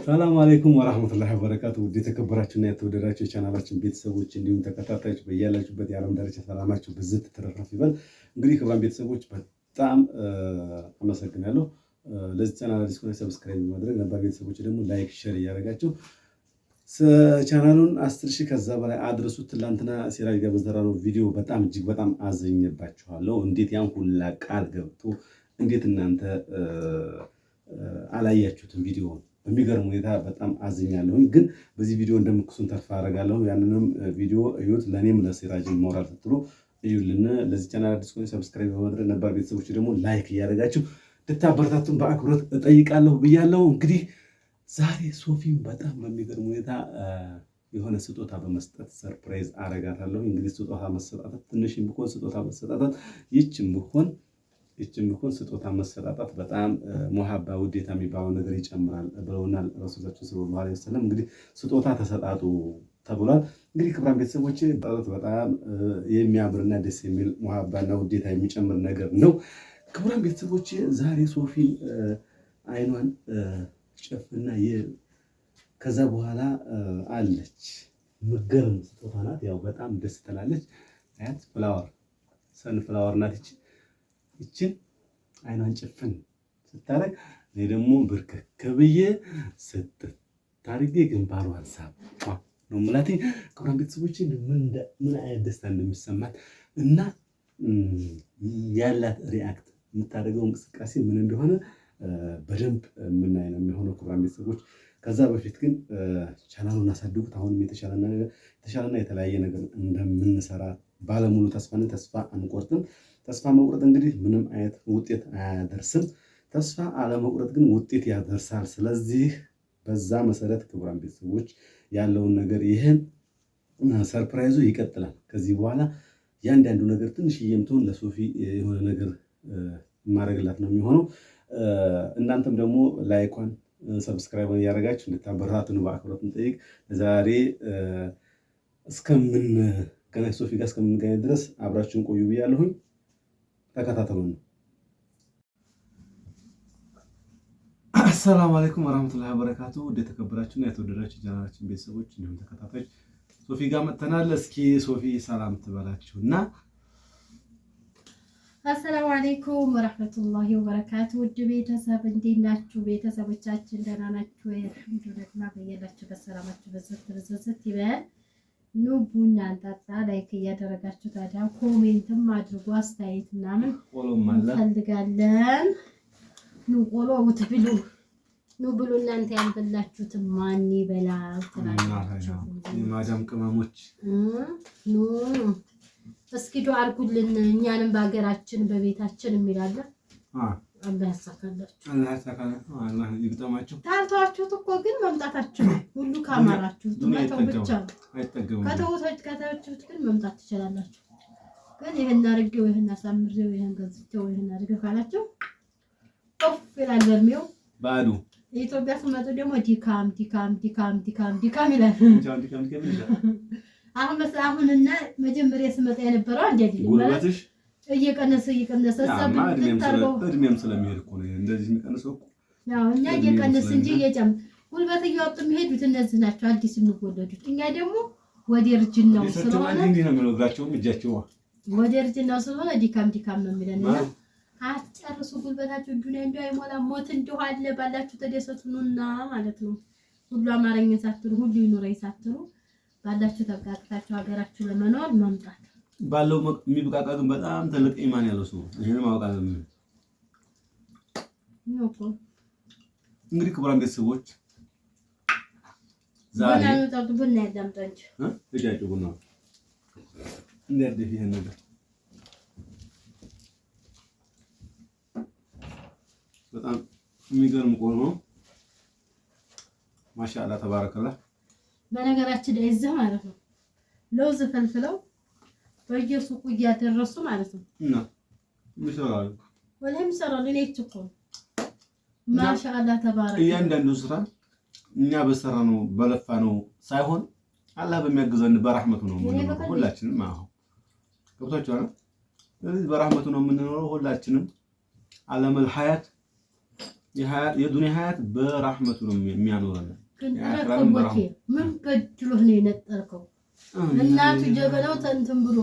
ሰላም አለይኩም ወራህመቱላሂ ወበረካቱ። ውድ የተከበራችሁና የተወደዳችሁ የቻናላችን ቤተሰቦች እንዲሁም ተከታታዮች በያላችሁበት የዓለም ዳርቻ ሰላማችሁ ብዝት ትረፍረፍ ይበል። እንግዲህ ክቡራን ቤተሰቦች በጣም አመሰግናለሁ። ለዚህ ቻናል አዲስ ከሆነ ሰብስክራይብ በማድረግ ነባር ቤተሰቦች ደግሞ ላይክ፣ ሼር እያደረጋችሁ ቻናሉን 10,000 ከዛ በላይ አድርሱት። ትላንትና ሲራጅ ጋር በሰራነው ቪዲዮ በጣም እጅግ በጣም አዘኝባችኋለሁ። እንዴት ያን ሁላ ቃል ገብቶ እንዴት እናንተ አላያችሁትም ቪዲዮውን? በሚገርም ሁኔታ በጣም አዝኛለሁ። ግን በዚህ ቪዲዮ እንደምትክሱን ተስፋ አደርጋለሁ። ያንንም ቪዲዮ እዩት፣ ለኔም ለሲራጅም ሞራል ስትሉ እዩልን። ለዚህ ቻናል አዲስ ከሆነ ሰብስክራይብ በማድረግ ነባር ቤተሰቦች ደግሞ ላይክ እያደረጋችሁ እንድታበረታቱን በአክብሮት እጠይቃለሁ ብያለሁ። እንግዲህ ዛሬ ሶፊን በጣም በሚገርም ሁኔታ የሆነ ስጦታ በመስጠት ሰርፕራይዝ አረጋታለሁ። እንግዲህ ስጦታ መሰጣጣት ትንሽም ቢሆን ስጦታ መሰጣጣት ይችም ቢሆን ስጦታ መሰጣጣት በጣም ሙሐባ ውዴታ የሚባለው ነገር ይጨምራል ብለውናል ረሱላችን ሰለላሁ ዐለይሂ ወሰለም። እንግዲህ ስጦታ ተሰጣጡ ተብሏል። እንግዲህ ክቡራን ቤተሰቦች በጣም የሚያምርና ደስ የሚል ሙሐባና ውዴታ የሚጨምር ነገር ነው። ክቡራን ቤተሰቦች ዛሬ ሶፊን አይኗን ጨፍና ከዛ በኋላ አለች ምገርም ስጦታ ናት። ያው በጣም ደስ ትላለች። አያት ሰንፍላወር ናት። ይችን አይኗን ጭፍን ስታረግ እኔ ደግሞ ብርከክ ብዬ ስታርጌ ግንባሯን ሳብ ነው የምላት። ክቡራን ቤተሰቦች ምን አይነት ደስታ እንደሚሰማት እና ያላት ሪአክት የምታደርገው እንቅስቃሴ ምን እንደሆነ በደንብ የምናይ ነው የሚሆነው ክቡራን ቤተሰቦች። ከዛ በፊት ግን ቻናሉን አሳድጉት። አሁንም የተሻለና የተለያየ ነገር እንደምንሰራ ባለሙሉ ተስፋ አንቆርጥም። ተስፋ መቁረጥ እንግዲህ ምንም አይነት ውጤት አያደርስም። ተስፋ አለመቁረጥ ግን ውጤት ያደርሳል። ስለዚህ በዛ መሰረት ክቡራን ቤተሰቦች ያለውን ነገር ይህን ሰርፕራይዙ ይቀጥላል። ከዚህ በኋላ ያንዳንዱ ነገር ትንሽዬም ትሁን ለሶፊ የሆነ ነገር ማድረግላት ነው የሚሆነው። እናንተም ደግሞ ላይኳን ሰብስክራይብ እያደረጋችሁ እንድታበረታቱን በአክብሮት እንጠይቅ። ዛሬ ሶፊ ጋር እስከምንገናኝ ድረስ አብራችሁን ቆዩ ብያለሁኝ። ተከታተሉን። አሰላሙ አለይኩም ወራህመቱላሂ ወበረካቱ። ወደ ተከበራችሁና የተወደዳችሁ ቻናላችን ቤተሰቦች እንዲሁም ተከታታዮች ሶፊ ጋር መጥተናል። እስኪ ሶፊ ሰላም ትበላችሁና። አሰላሙ አለይኩም ወራህመቱላሂ ወበረካቱ። ውድ ቤተሰብ እንዴት ናችሁ? ቤተሰቦቻችን ደህና ናችሁ? አልሐምዱሊላህ። በየላችሁ በሰላማችሁ በዘት ይበል። ኑ ቡና እንጠጣ። ላይክ እያደረጋችሁ ታዲያ ኮሜንትም አድርጉ። አስተያየት ምናምን እንፈልጋለን። ኑ ቆሎ ብትብሉ ኑ ብሉ። እናንተ ያልበላችሁት ማን ይበላል ትላላችሁ? ማዳም ቅመሞች ኑ እስኪ ዱአ አድርጉልን። እኛንም በሀገራችን በቤታችን የሚላለ አላህ ያሳካላችሁ። አላህ ይግጠማችሁ። ታልቷችሁት እኮ ግን መምጣታችሁ ሁሉ ካማራችሁ መተው ብቻ ከተውታችሁት ግን መምጣት ትችላላችሁ። ግን ይሄን አድርጌው ይሄን አሳምሬው ይሄን ገዝቼው ይሄን አድርጌው ካላችሁ ኦፍ ይላል በርሜው ባዶ። የኢትዮጵያ ስመጡ ደግሞ ዲካም ይላል። አሁንና መጀመሪያ ስመጣ የነበረው አንዴ አይደለም እየቀነሰ እድሜም ስለሚሄድ እኮ ነው እንደዚህ የሚቀንሰው እኮ። ያው እኛ እየቀነስ እንጂ እየጨመረ ጉልበት እያወጡ የሚሄዱት እነዚህ ናቸው አዲስ የሚወለዱት። እኛ ደግሞ ወደ እርጅናው ስለሆነ እንዲህ ነው የሚወጋቸው እጃቸው ወደ እርጅናው ስለሆነ ዲካም ነው የሚለና አትጨርሱ ጉልበታችሁ ዱንያ እንዲሁ አይሞላ ሞት እንዲሁ አለ ባላችሁ ተደሰቱና ማለት ነው። ሁሉ አማርኛ ሳትሉ ሁሉ ይኑረይ ሳትሉ ባላችሁ ተብቃቅታችሁ ሀገራችሁ ለመኖር መምጣት ባለው የሚብቃቃ ግን በጣም ትልቅ ኢማን ያለው ሰው ይሄን ማውቃት ነው። እንግዲህ ክቡራን ቤተሰቦች ዛሬ ቡና ያዳምጣንች እጃጩ ቡና እንደዚህ ይሄን ነገር በጣም የሚገርም ቆሎ ነው። ማሻአላ ተባረከላህ። በነገራችን ላይ እዚህ ማለት ነው ለውዝ ፈልፍለው በየሱቁ እያደረሱ ማለት ነው እና ምሽራው ወለም ሰራው ለኔት እኮ ማሻአላ ተባረከ። እያንዳንዱ ስራ እኛ በሰራ ነው በለፋ ነው ሳይሆን አላህ በሚያግዘን በረህመቱ ነው የምንኖረው ሁላችንም። አሁን ገብታችኋል። ስለዚህ በረህመቱ ነው የምንኖረው ሁላችንም። ዓለመል ሐያት የዱንያ ሀያት በራህመቱ ነው የሚያኖረን። ረከቦቴ ምን በድሎህ ነው የነጠርከው? እናቱ ጀበናው ተንትን ብሎ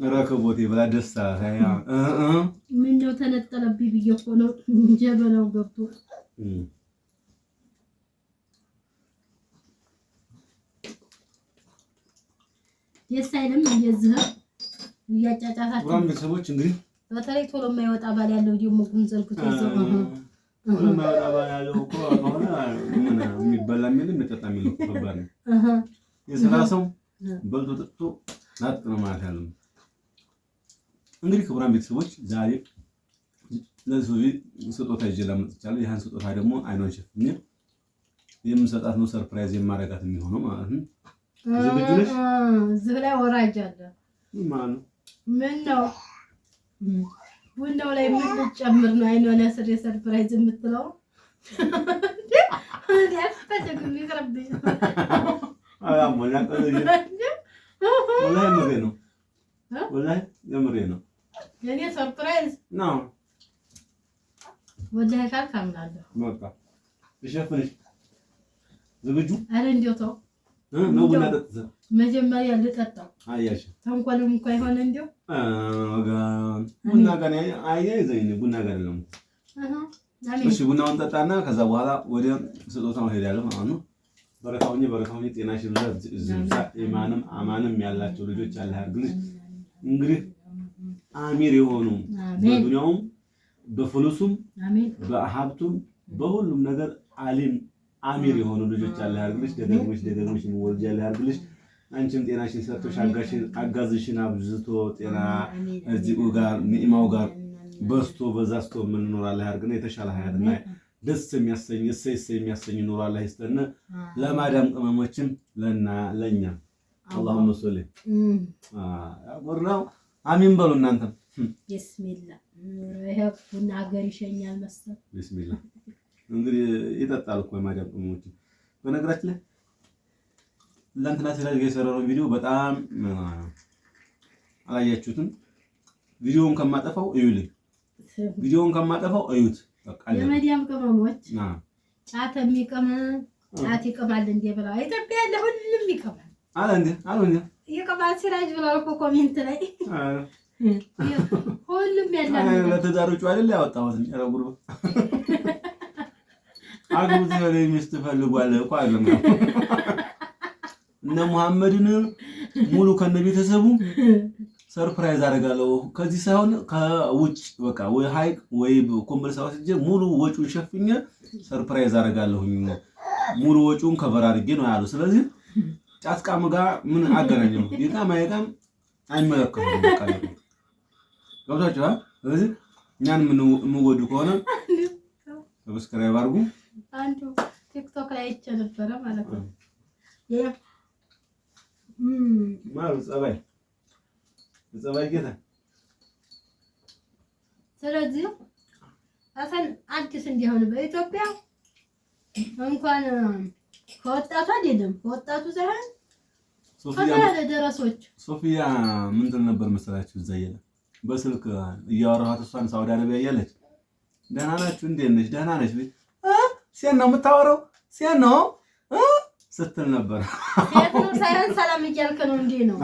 ረከቦቴ ብላ ደስታ ምን ነው ተነጠለብኝ ብዬ እኮ ነው ጀበናው ገብቶ ደስ አይልም። እንደዚህ እያጫጫታችሁ ቁራን ቤተሰቦች እንግዲህ በተለይ ቶሎ የማይወጣ ባል ያለው ደግሞ ጉንዘልኩት ይዘው ቶሎ የማይወጣ ባል ያለው እኮ አሁን ምን የሚበላ የሚልም የሚጠጣ የሚልም ከባድ ነው። የስራ ሰው በልቶ ጠጥቶ ናጥ ነው ማለት ያለው። እንግዲህ ክቡራን ቤተሰቦች ዛሬ ለዚህ ስጦታ ይዤላ መጥቻለሁ። ይሄን ስጦታ ደግሞ አይኗን ሸፍኜ የምሰጣት ነው ሰርፕራይዝ የማረጋት የሚሆነው ማለት ነው። ዝግጁ ነሽ? እዚህ ላይ ወራጅ አለ። ምን ነው ቡናው ላይ ምን ልጨምር ነው? አይኗን ያስር ሰርፕራይዝ የምትለው ያፈተግም ይቅርብኝ። ወላሂ የምሬ ነው። የኔ ሰርፕራይዝ ነው። ወላሂ ካልክ አምናለሁ። በቃ ልሸፍንሽ። ዝግጁ? አረ እንደው ተው ነው ቡና ጠጥተህ መጀመሪያ ልጠጣው። አያሽ ተንኮልም እንኳ ይሆን እንደው ቡና ጋር አያይዘኝ ቡና ጋር ነው። እሺ ቡናውን ጠጣና ከዛ በኋላ ወደ ስጦታው ሄዳለሁ ማለት ነው። በረካውኝ ጤናሽን ዝብዛ ኢማንም አማንም ያላቸው ልጆች አላህ ያርግልሽ። እንግዲህ አሚር የሆኑ በዱንያውም በፍሉሱም በሀብቱም በሁሉም ነገር አሊም አሚር የሆኑ ልጆች አላህ ያርግልሽ። ደጋግሞሽ ወልጅ አላህ ያርግልሽ። አንቺም ጤናሽን ሰጥቶሽ አጋዝሽን አብዝቶ ጤና እዚሁ ጋር ኒዕማው ጋር በስቶ በዛስቶ ምን ኖር አላህ ያርግና የተሻለ ሀያትና ደስ የሚያሰኝ እሰይ የሚያሰኝ ኑሮ አላህ ይስጠን። ለማዳም ቅመሞችም ለኛ አላሁመ ሶሊ ወራው አሚን በሉ እናንተ። ቢስሚላ ይሄ ቡና ሀገር ይሸኛል መሰል። ቢስሚላ እንግዲህ ይጠጣል እኮ የማዳም ቅመሞች። በነገራችን ላይ ለእንትና ሲራጅ ጋር የሰራነው ቪዲዮ በጣም አላያችሁትም። ቪዲዮውን ከማጠፋው እዩልኝ። ቪዲዮውን ከማጠፋው እዩት። የመዲያም ቅመሞች ጫት የሚቀም ጫት ይቀማል እንዴ ብላ ኢትዮጵያ ያለ ሁሉም ይቀማል አለ እንዴ ይቀማል ሲራጅ ብላ እኮ ኮሜንት ላይ ሁሉም ያለ ለተዳሮቹ አይደል ያወጣሁት ረጉሩ አግቡት ነው ሚስት ፈልጓል እኮ አይደለም እነ መሐመድን ሙሉ ከነቤተሰቡ ሰርፕራይዝ አደርጋለሁ። ከዚህ ሳይሆን ከውጭ በቃ ወይ ሃይቅ ወይ ኮምቦልቻ ወስጄ ሙሉ ወጪውን ሸፍኜ ሰርፕራይዝ አደርጋለሁኝ። ሙሉ ወጪውን ከበር አድርጌ ነው ያለው። ስለዚህ ጫት ቃም ጋር ምን አገናኘው? ይቃም አይቃም አይመለከተውም። በቃ ገብታችኋ? ስለዚህ እኛን የምንወዱ ከሆነ ሰብስክራይብ አድርጉ። አንዱ ቲክቶክ ላይ አይቼ ነበረ ማለት ነው። ጸባይ ጌታ። ስለዚህ አሰን አዲስ እንዲሆን በኢትዮጵያ እንኳን ከወጣቱ አይደለም ከወጣቱ ሳይሆን ደረሶች ሶፊያ ምን ትል ነበር መሰላችሁ? እዛ እያለ በስልክ እያወራኋት እሷን ሳውዲ አረቢያ እያለች ደህና ናችሁ? እንዴት ነሽ? ደህና ነሽ? ሲያን ነው የምታወራው ሲያን ነው ስትል ነበር። የትም ሳይሆን ሰላም እያልክ ነው እንዴ ነው?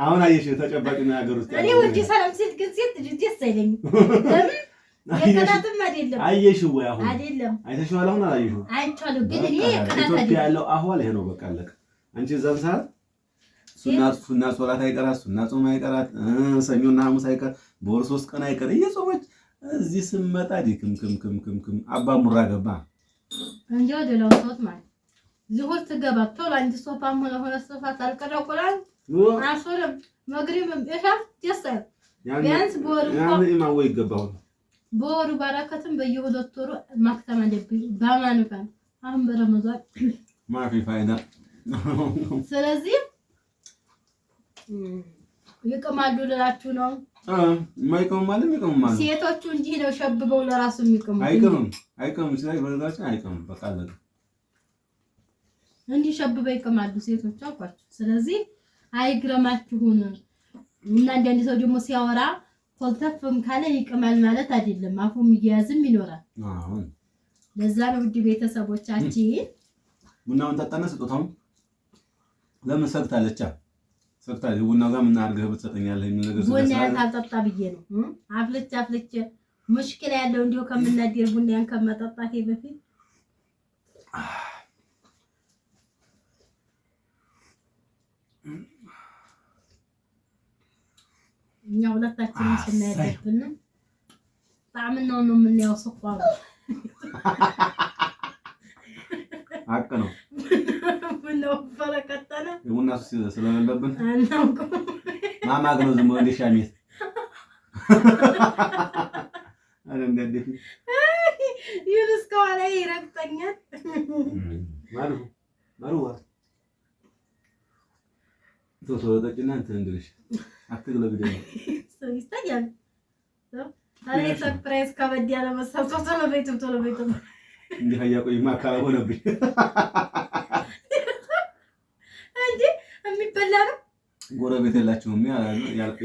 አሁን አየሽ ተጨባጭ ነው ያገር ውስጥ እኔ ወንጂ ሰላም ሲል ግን ሲል ደስ አይለኝም። ለምን የቀናትም አይደለም አየሽ ወይ? አሁን አይደለም አይተሽዋል? አሁን አላየሽው? አይቻለሁ ግን እኔ የቀናት ኢትዮጵያ ያለው አህዋል ይሄ ነው። በቃ አለቀ። አንቺ እዛም ሰዓት ሱና ሶላት አይቀራት፣ ሱና ጾም አይቀራት፣ ሰኞና ሐሙስ አይቀር፣ በወር 3 ቀን አይቀር እየጾመች እዚህ ስመጣ ዲክም አባ ሙራ ገባ እንዴ ወደ ለውጥ ማለት ዙሁር ትገባ ቶሎ አንድ ሶፋም ሆነ ሶፋ ታልቀረቁላል አሶለም መግሪብም እሻም ደስታ ቢያንስ በወሩ ኢማም ወይ ይገባው በወሩ ባረከትም በየሁለት ወሩ ማክተም አለብኝ በማንፋን አሁን በረመዳን ማፊ ፋይዳ። ስለዚህ ይቀማሉ ልላችሁ ነው። ማይቀም ማለት ይቀም ማለት ሴቶቹ እንዲህ ነው ሸብበው ለራሱ የሚቀሙ አይቀም ሲላይ በነገራችን አይቀም በቃ አለ እንዲህ ሸብበው ይቀማሉ ሴቶቹ አልኳችሁ። ስለዚህ አይግረማችሁን። እና አንዳንድ ሰው ደግሞ ሲያወራ ኮልተፍም ካለ ይቅማል ማለት አይደለም። አፉም እየያዝም ይኖራል። ለዛ ነው ውድ ቤተሰቦቻችን ቡናውን ጠጣና ስጦታውን ለምን ሰግታለች? ሰግታለች። ቡናው ጋር ምን አድርገህ ብትሰጠኛለህ የሚል ነገር ቡና ታጠጣ ብዬ ነው አፍልቼ ሙሽኪላ ያለው እንዲሁ ከምናደር ቡናን ከመጠጣቴ በፊት እኛ ሁለታችንም ስናያደርብን ጣዕምናው ነው የምናየው። ስኳሩ አቅ ነው ምነው ፈረቀጠነ የቡና ስለሌለብን አናውቅም። ማማግ ነው ዝም ብሎ ሻሚት እንደዚህ ይልስ ከኋላ ይረግጠኛል። ማሩዋ ተወጣጭና እንትን እንግሊሽ አትግለብ ደግሞ ሰው ይስተያል። አሬ ሰርፕራይዝ ከበድ ያለ መሰልቶ ቶሎ ቤቱ እንዲህ ያቆይማ ካላሆነብኝ እንዴ የሚበላ ነው። ጎረቤት የላችሁም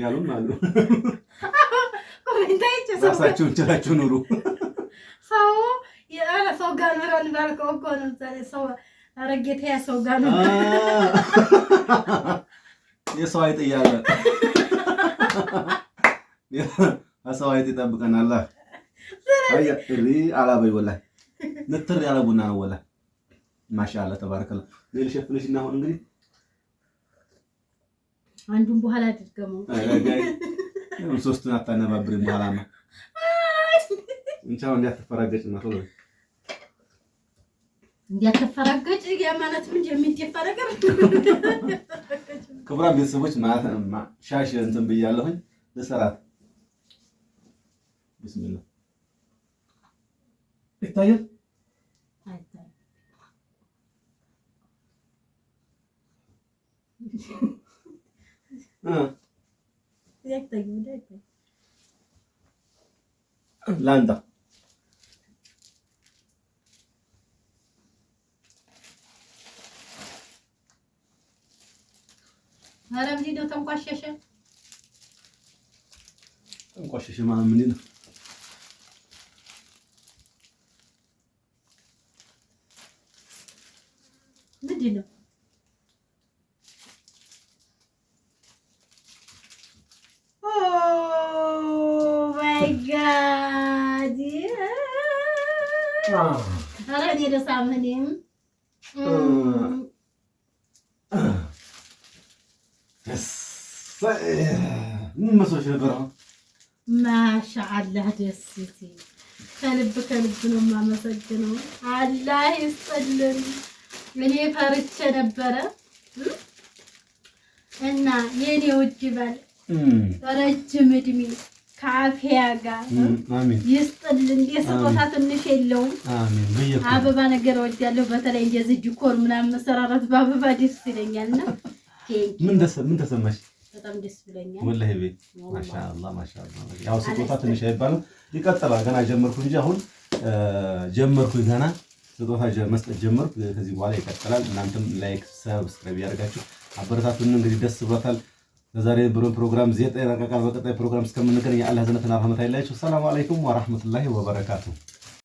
ያሉም አሉ። ኮሜንታይች ራሳችሁን ችላችሁ ኑሩ። ሰው ጋር ነው እንዳልከው እኮ ነው። ሰው አረጋታ ሰው ጋር ነው የሰው አይጥ እያለ ሰው አይጥ ይጠብቀናል። አይ አላበይ ወላሂ ንትር ያለ ቡና ነው ወላሂ ማሻአላ ተባረከላ። ሌላ ሸፍነሽና አሁን እንግዲህ አንዱን በኋላ አድርገመው ሶስቱን አታነባብሪ በኋላማ እንቻው እንዲያተፈራገጭ ነው ቶሎ እንዲያተፈራገጭ ያማለት ምን የሚደፋ ነገር ክቡራን ቤተሰቦች ሻሽ እንትን ብያለሁኝ ለሰራት ቢስሚላህ ይታያል። ላንዳ አረም ዲዶ ተንቋሸሸ ማለት ምን ነው? ምንድን ነው? ኦ ማይ ጋድ! አረ እኔ ደሳምኔም ምን መስሎሽ ነበር? ማሻአላህ ደስ ሲል ከልብ ነው የማመሰግነው። አላህ ይስጥልን። እኔ ፈርቼ ነበረ እና የኔ ውድ ባል ረጅም እድሜ ከአፍያ ጋር ይስጥልን። የስጦታ ትንሽ የለውም። አበባ ነገር ወዲያለሁ። በተለይ እንደዚህ ዲኮር ምናምን መሰራራት በአበባ ደስ ይለኛልና ምን ተሰማሽ? በጣም ደስ ብለኛል ወላሂ ቤት ማሻአላህ። ያው ስጦታ ትንሽ አይባልም፣ ይቀጥላል። ገና ጀመርኩ እንጂ አሁን ጀመርኩኝ ገና ስጦታ መስጠት ጀመርኩ። ከዚህ በኋላ ይቀጥላል። እናንተም ላይክ ሰብስክራይብ ያደርጋችሁ አበረታቱን። እንግዲህ ደስ ብሎታል። ለዛሬ ፕሮግራም እዚህ ተጠናቀቀ። በቀጣይ ፕሮግራም እስከምንገናኝ የአላህ ዘነትና ረህመት አይላችሁ። ሰላም አለይኩም ወራህመቱላሂ ወበረካቱሁ።